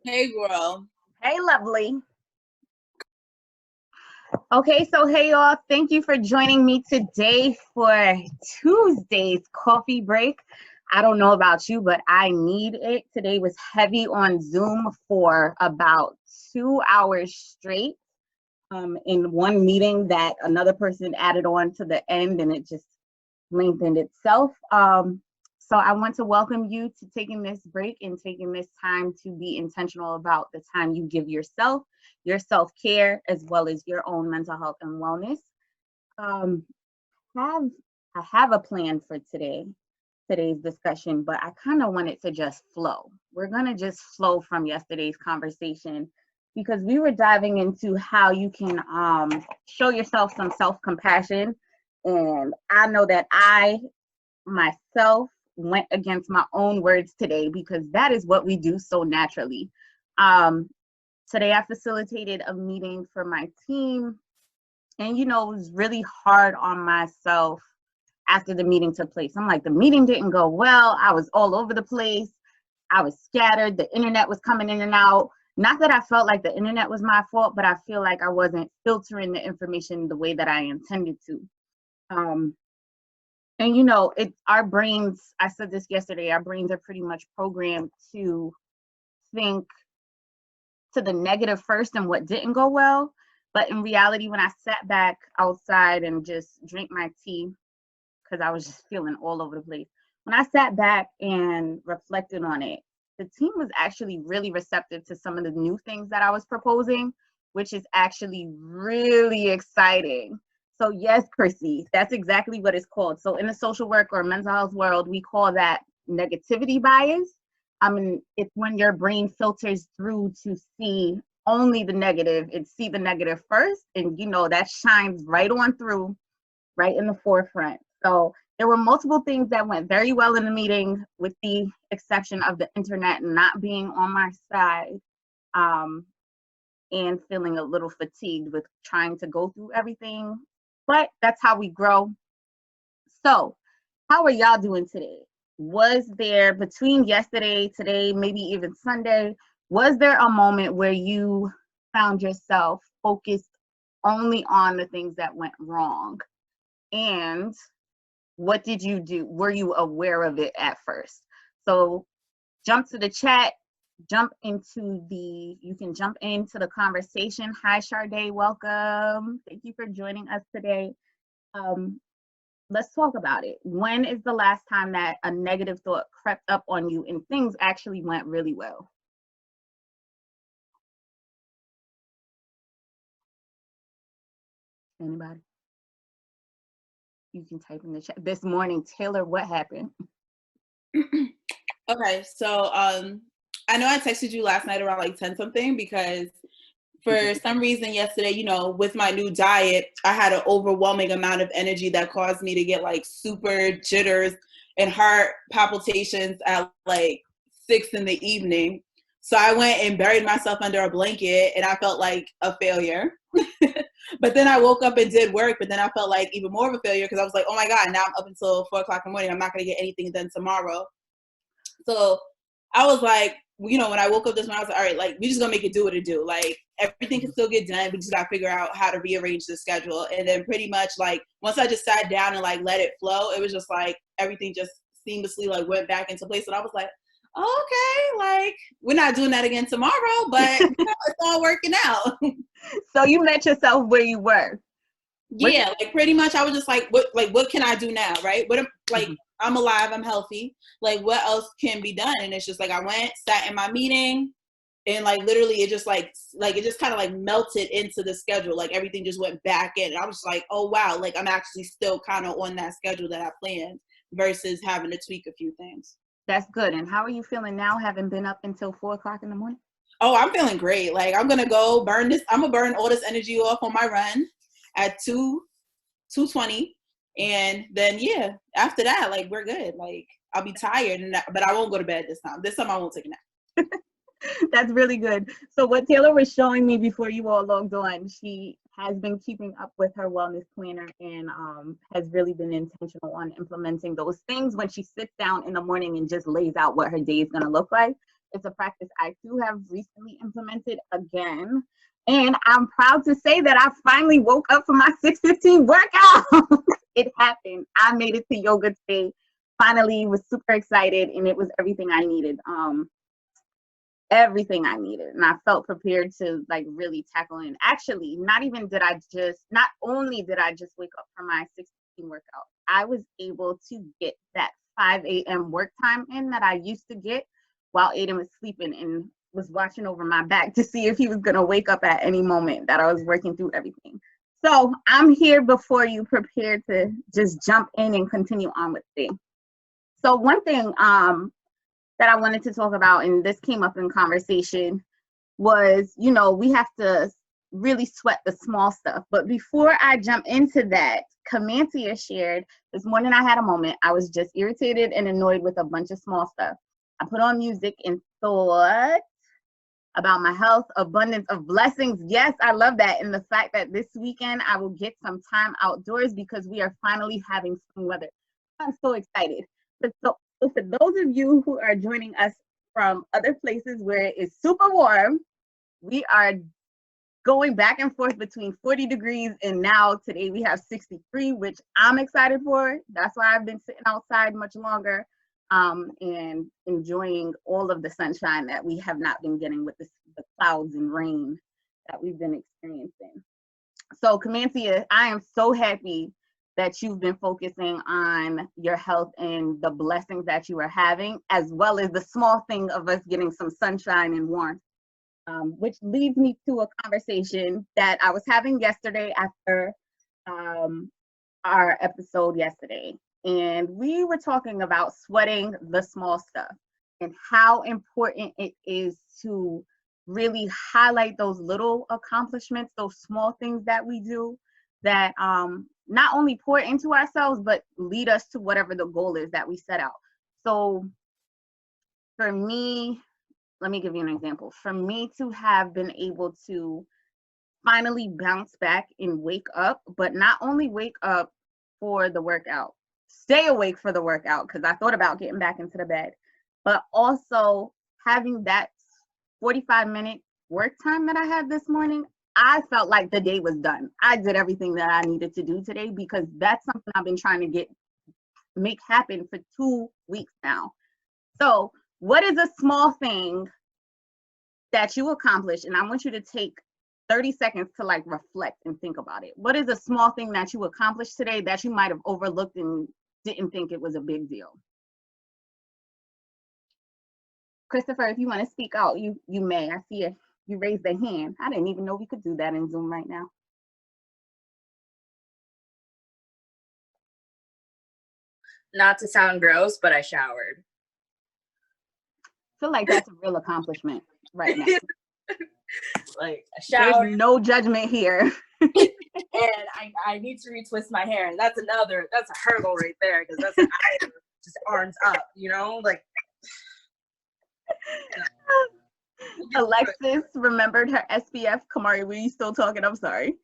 Hey, girl. Hey, lovely. Okay, so hey, y'all. Thank you for joining me today for Tuesday's coffee break. I don't know about you, but I need it. Today was heavy on Zoom for about 2 hours straight in one meeting that another person added on to the end, and it just lengthened itself. So I want to welcome you to taking this break and taking this time to be intentional about the time you give yourself, your self-care, as well as your own mental health and wellness. Um, have I have a plan for today's discussion, but I kind of want it to just flow. We're gonna just flow from yesterday's conversation because we were diving into how you can show yourself some self-compassion. And I know that I myself went against my own words today because that is what we do so naturally. Um, Today, I facilitated a meeting for my team, and it was really hard on myself after the meeting took place. I'm like, the meeting didn't go well. I was all over the place. I was scattered. The internet was coming in and out. Not that I felt like the internet was my fault, but I feel like I wasn't filtering the information the way that I intended to. Um, And our brains, I said this yesterday, our brains are pretty much programmed to think to the negative first and what didn't go well. But in reality, when I sat back outside and just drank my tea, because I was just feeling all over the place, when I sat back and reflected on it, the team was actually really receptive to some of the new things that I was proposing, which is actually really exciting. So yes, Chrissy, that's exactly what it's called. So in the social work or mental health world, we call that negativity bias. I mean, it's when your brain filters through to see only the negative. It see the negative first, and that shines right on through, right in the forefront. So there were multiple things that went very well in the meeting, with the exception of the internet not being on my side, um, and feeling a little fatigued with trying to go through everything. But that's how we grow. So, how are y'all doing today? Was there, between yesterday, today, maybe even Sunday, was there a moment where you found yourself focused only on the things that went wrong? And what did you do? Were you aware of it at first? So jump to the chat, you can jump into the conversation. Hi, Sharday, welcome. Thank you for joining us today. Um, let's talk about it. When is the last time that a negative thought crept up on you and things actually went really well? Anybody? You can type in the chat. This morning, Taylor, what happened? Okay, so I know I texted you last night around like 10 something because for some reason yesterday, with my new diet, I had an overwhelming amount of energy that caused me to get like super jitters and heart palpitations at like 6 in the evening. So I went and buried myself under a blanket and I felt like a failure. But then I woke up and did work, but then I felt like even more of a failure because I was like, oh my God, now I'm up until 4 o'clock in the morning. I'm not going to get anything done tomorrow. So I was like, when I woke up this morning, I was like, all right, like, we just gonna make it do what it do. Like, everything can still get done. We just gotta figure out how to rearrange the schedule. And then pretty much like, once I just sat down and like let it flow, it was just like, everything just seamlessly like went back into place. And I was like, okay, like, we're not doing that again tomorrow, but it's all working out. So you met yourself where you were. Yeah, like pretty much I was just like, what can I do now, right? What like Mm-hmm. I'm alive, I'm healthy. Like what else can be done? And it's just like I went, sat in my meeting, and like literally it just like it just kind of like melted into the schedule. Like everything just went back in. And I was just like, oh wow, like I'm actually still kind of on that schedule that I planned versus having to tweak a few things. That's good. And how are you feeling now, having been up until 4 o'clock in the morning? Oh, I'm feeling great. Like I'm gonna go burn this. I'm gonna burn all this energy off on my run at 2:20, and then yeah, after that, like we're good. Like I'll be tired, but I won't go to bed this time. This time I won't take a nap. That's really good. So what Taylor was showing me before you all logged on, she has been keeping up with her wellness planner and has really been intentional on implementing those things when she sits down in the morning and just lays out what her day is going to look like. It's a practice I too have recently implemented again. And I'm proud to say that I finally woke up for my 6:15 workout. It happened. I made it to yoga today. Finally, was super excited, and it was everything I needed. Everything I needed, and I felt prepared to like really tackle it. And actually, not only did I just wake up for my 6:15 workout, I was able to get that 5 a.m. work time in that I used to get while Aiden was sleeping, and was watching over my back to see if he was going to wake up at any moment that I was working through everything. So I'm here before you, prepared to just jump in and continue on with today. So one thing that I wanted to talk about, and this came up in conversation, was, we have to really sweat the small stuff. But before I jump into that, Camantia shared this morning I had a moment. I was just irritated and annoyed with a bunch of small stuff. I put on music and thought about my health, abundance of blessings. Yes, I love that. And the fact that this weekend I will get some time outdoors because we are finally having spring weather. I'm so excited. So for those of you who are joining us from other places where it is super warm, we are going back and forth between 40 degrees, and now today we have 63, which I'm excited for. That's why I've been sitting outside much longer. And enjoying all of the sunshine that we have not been getting with the clouds and rain that we've been experiencing. So Camantia, I am so happy that you've been focusing on your health and the blessings that you are having, as well as the small thing of us getting some sunshine and warmth, which leads me to a conversation that I was having yesterday after our episode yesterday. And we were talking about sweating the small stuff and how important it is to really highlight those little accomplishments, those small things that we do that not only pour into ourselves, but lead us to whatever the goal is that we set out. So for me, let me give you an example. For me to have been able to finally bounce back and wake up, but not only wake up for the workout, stay awake for the workout, because I thought about getting back into the bed, but also having that 45-minute work time that I had this morning, I felt like the day was done. I did everything that I needed to do today, because that's something I've been trying to make happen for 2 weeks now. So what is a small thing that you accomplished? And I want you to take 30 seconds to like reflect and think about it. What is a small thing that you accomplished today that you might have overlooked and didn't think it was a big deal? Christopher, if you want to speak out, you may. I see you raised the hand. I didn't even know we could do that in Zoom right now. Not to sound gross, but I showered. I feel like that's a real accomplishment right now. Like a shower. There's no judgment here. And I need to retwist my hair, and that's a hurdle right there, because that's an item, just arms up, like. Alexis remembered her SPF. Kamari, were you still talking? I'm sorry.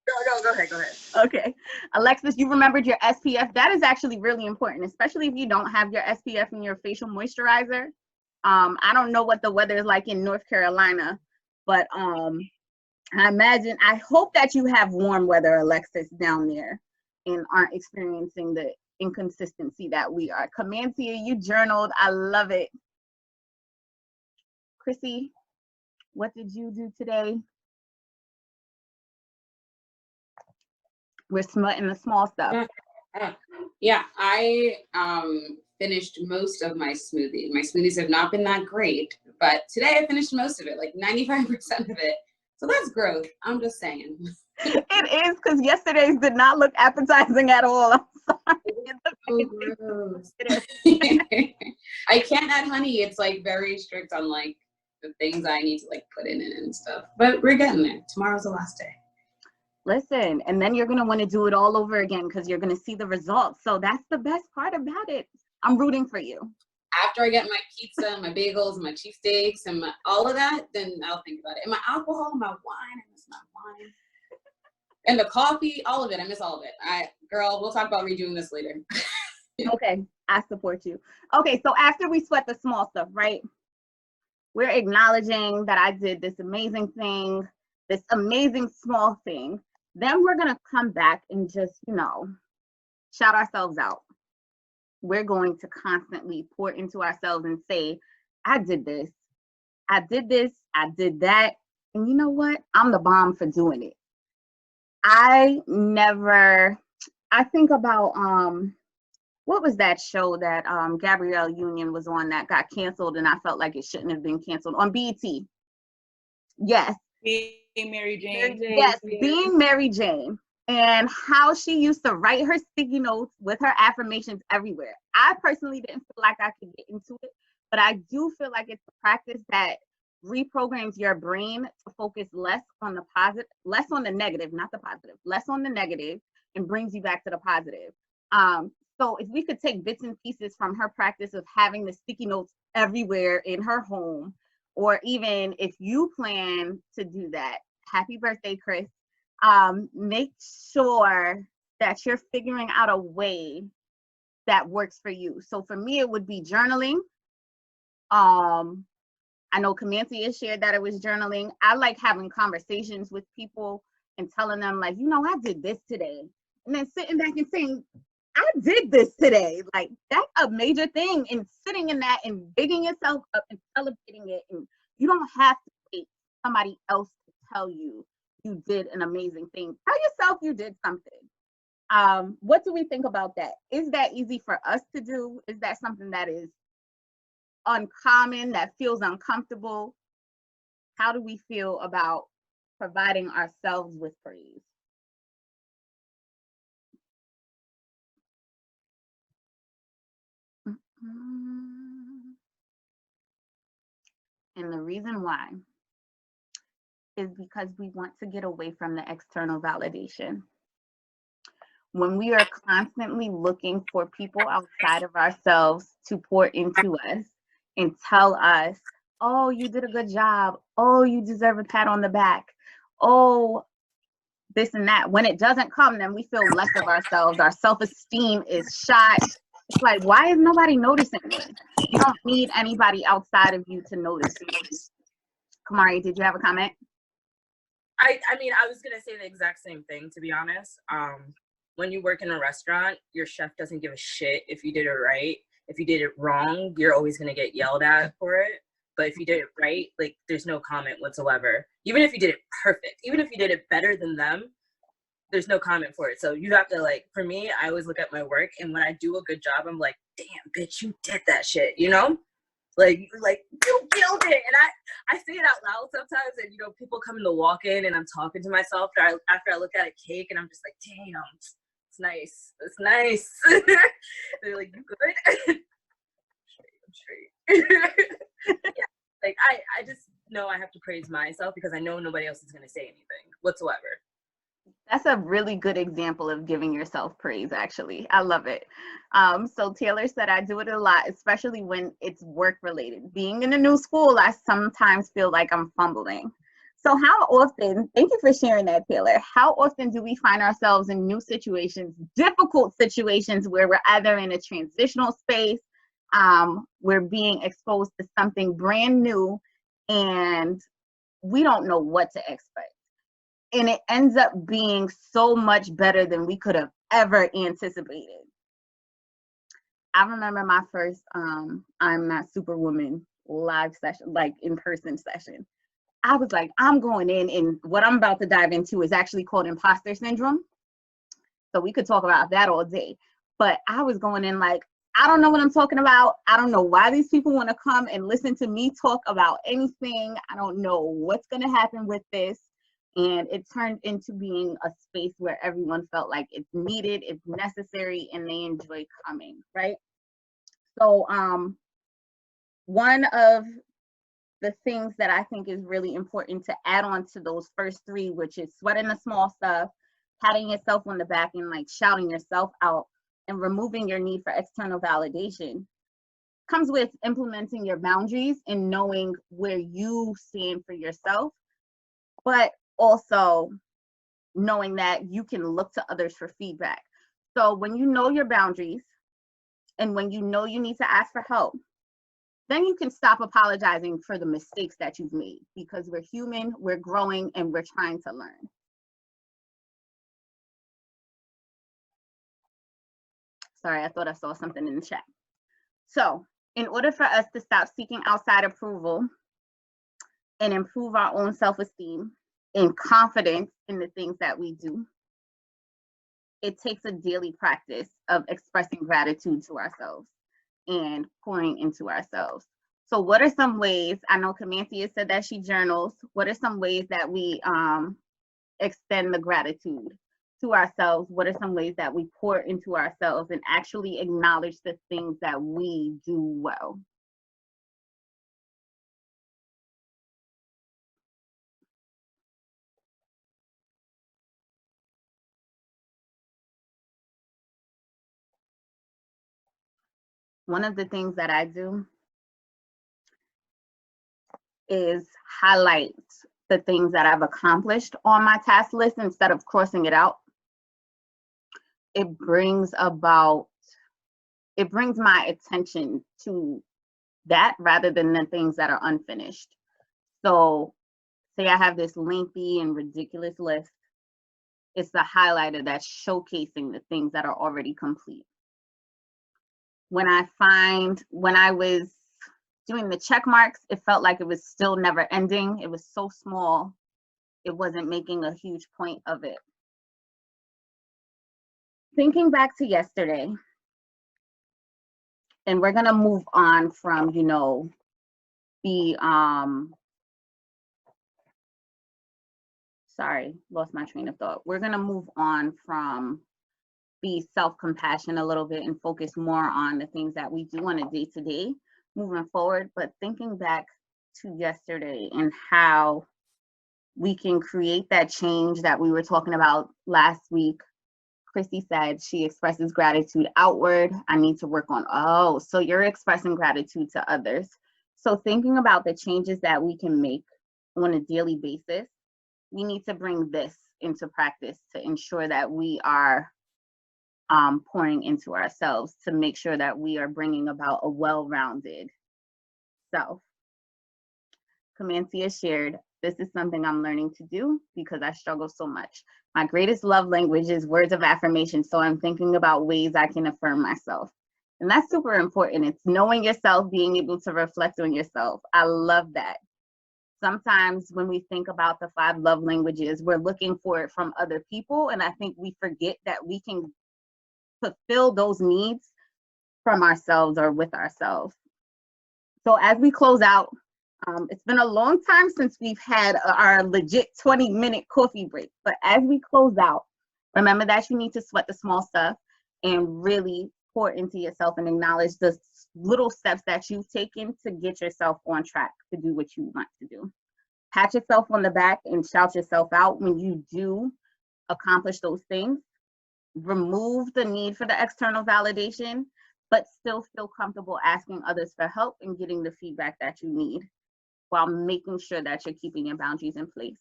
No, go ahead. Okay. Alexis, you remembered your SPF. That is actually really important, especially if you don't have your SPF in your facial moisturizer. I don't know what the weather is like in North Carolina, but I hope that you have warm weather, Alexis, down there, and aren't experiencing the inconsistency that we are. Camantia, you journaled. I love it. Chrissy, what did you do today? We're smutting the small stuff. Yeah, I finished most of my smoothie. My smoothies have not been that great, but today I finished most of it, like 95% of it. So that's growth. I'm just saying. It is, because yesterday's did not look appetizing at all. I'm sorry. Oh, gross. I can't add honey. It's like very strict on like the things I need to like put in it and stuff. But we're getting there. Tomorrow's the last day. Listen, and then you're going to want to do it all over again because you're going to see the results. So that's the best part about it. I'm rooting for you. After I get my pizza, my bagels, and my cheesesteaks, and all of that, then I'll think about it. And my alcohol, my wine, I miss my wine. And the coffee, all of it. I miss all of it. Girl, we'll talk about redoing this later. Okay, I support you. Okay, so after we sweat the small stuff, right? we're acknowledging that I did this amazing thing, this amazing small thing. Then we're going to come back and just, you know, shout ourselves out. We're going to constantly pour into ourselves and say, I did this, I did this, I did that. And you know what? I'm the bomb for doing it. I think about, what was that show that Gabrielle Union was on that got canceled and I felt like it shouldn't have been canceled, on BET? Yes. Being Mary Jane. Yes, Being Mary Jane. And how she used to write her sticky notes with her affirmations everywhere. I personally didn't feel like I could get into it, but I do feel like it's a practice that reprograms your brain to focus less on the positive, less on the negative, not the positive, less on the negative, and brings you back to the positive. So if we could take bits and pieces from her practice of having the sticky notes everywhere in her home, or even if you plan to do that, happy birthday, Chris. Make sure that you're figuring out a way that works for you. So for me, it would be journaling. I know Kamanti has shared that it was journaling. I like having conversations with people and telling them, like, you know, I did this today. And then sitting back and saying, I did this today. Like, that's a major thing. And sitting in that and bigging yourself up and celebrating it. And you don't have to wait for somebody else to tell you you did an amazing thing. Tell yourself you did something. What do we think about that? Is that easy for us to do? Is that something that is uncommon, that feels uncomfortable? How do we feel about providing ourselves with praise? And the reason why is because we want to get away from the external validation. When we are constantly looking for people outside of ourselves to pour into us and tell us, oh, you did a good job. Oh, you deserve a pat on the back. Oh, this and that. When it doesn't come, then we feel less of ourselves. Our self-esteem is shot. It's like, why is nobody noticing me? You don't need anybody outside of you to notice you. Kamari, did you have a comment? I mean, I was gonna say the exact same thing, to be honest. When you work in a restaurant, your chef doesn't give a shit if you did it right. If you did it wrong, you're always gonna get yelled at for it. But if you did it right, like, there's no comment whatsoever. Even if you did it perfect, even if you did it better than them, there's no comment for it. So you have to, like, for me, I always look at my work, and when I do a good job, I'm like, damn, bitch, you did that shit, you know? Like you killed it. And I say it out loud sometimes, and, you know, people come to walk in and I'm talking to myself after I look at a cake, and I'm just like, damn, it's nice. It's nice. They're like, you good? I'm straight. Yeah. Like, I just know I have to praise myself because I know nobody else is going to say anything whatsoever. That's a really good example of giving yourself praise, actually. I love it. So Taylor said, I do it a lot, especially when it's work related. Being in a new school, I sometimes feel like I'm fumbling. So how often, thank you for sharing that, Taylor, how often do we find ourselves in new situations, difficult situations, where we're either in a transitional space, we're being exposed to something brand new, and we don't know what to expect. And it ends up being so much better than we could have ever anticipated. I remember my first I'm Not Superwoman live session, like in-person session. I was like, I'm going in, and what I'm about to dive into is actually called imposter syndrome. So we could talk about that all day. But I was going in like, I don't know what I'm talking about. I don't know why these people want to come and listen to me talk about anything. I don't know what's going to happen with this. And it turned into being a space where everyone felt like it's needed, it's necessary, and they enjoy coming, right? So one of the things that I think is really important to add on to those first three, which is sweating the small stuff, patting yourself on the back, and like shouting yourself out, and removing your need for external validation, comes with implementing your boundaries and knowing where you stand for yourself, but also knowing that you can look to others for feedback. So when you know your boundaries and when you know you need to ask for help, then you can stop apologizing for the mistakes that you've made, because we're human, we're growing, and we're trying to learn. Sorry, I thought I saw something in the chat. So in order for us to stop seeking outside approval and improve our own self-esteem and confidence in the things that we do, it takes a daily practice of expressing gratitude to ourselves and pouring into ourselves. So what are some ways, I know Camanthea said that she journals, what are some ways that we extend the gratitude to ourselves? What are some ways that we pour into ourselves and actually acknowledge the things that we do well? One of the things that I do is highlight the things that I've accomplished on my task list instead of crossing it out. It brings my attention to that rather than the things that are unfinished. So say I have this lengthy and ridiculous list. It's the highlighter that's showcasing the things that are already complete. When I was doing the check marks, it felt like it was still never ending. It was so small, it wasn't making a huge point of it. Thinking back to yesterday, and we're gonna move on from, sorry, lost my train of thought. We're gonna move on from be self-compassion a little bit and focus more on the things that we do on a day-to-day moving forward. But thinking back to yesterday and how we can create that change that we were talking about last week. Chrissy said she expresses gratitude outward. I need to work on, so you're expressing gratitude to others. So thinking about the changes that we can make on a daily basis, we need to bring this into practice to ensure that we are pouring into ourselves, to make sure that we are bringing about a well-rounded self. Camanthea shared, this is something I'm learning to do because I struggle so much. My greatest love language is words of affirmation, so I'm thinking about ways I can affirm myself. And that's super important. It's knowing yourself, being able to reflect on yourself. I love that. Sometimes when we think about the 5 love languages, we're looking for it from other people, and I think we forget that we can fulfill those needs from ourselves or with ourselves. So as we close out, it's been a long time since we've had our legit 20-minute coffee break, but as we close out, remember that you need to sweat the small stuff and really pour into yourself and acknowledge the little steps that you've taken to get yourself on track to do what you want to do. Pat yourself on the back and shout yourself out when you do accomplish those things. Remove the need for the external validation, but still feel comfortable asking others for help and getting the feedback that you need while making sure that you're keeping your boundaries in place.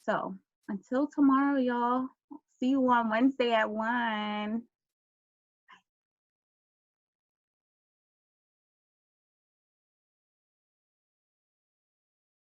So until tomorrow, y'all, see you on Wednesday at 1.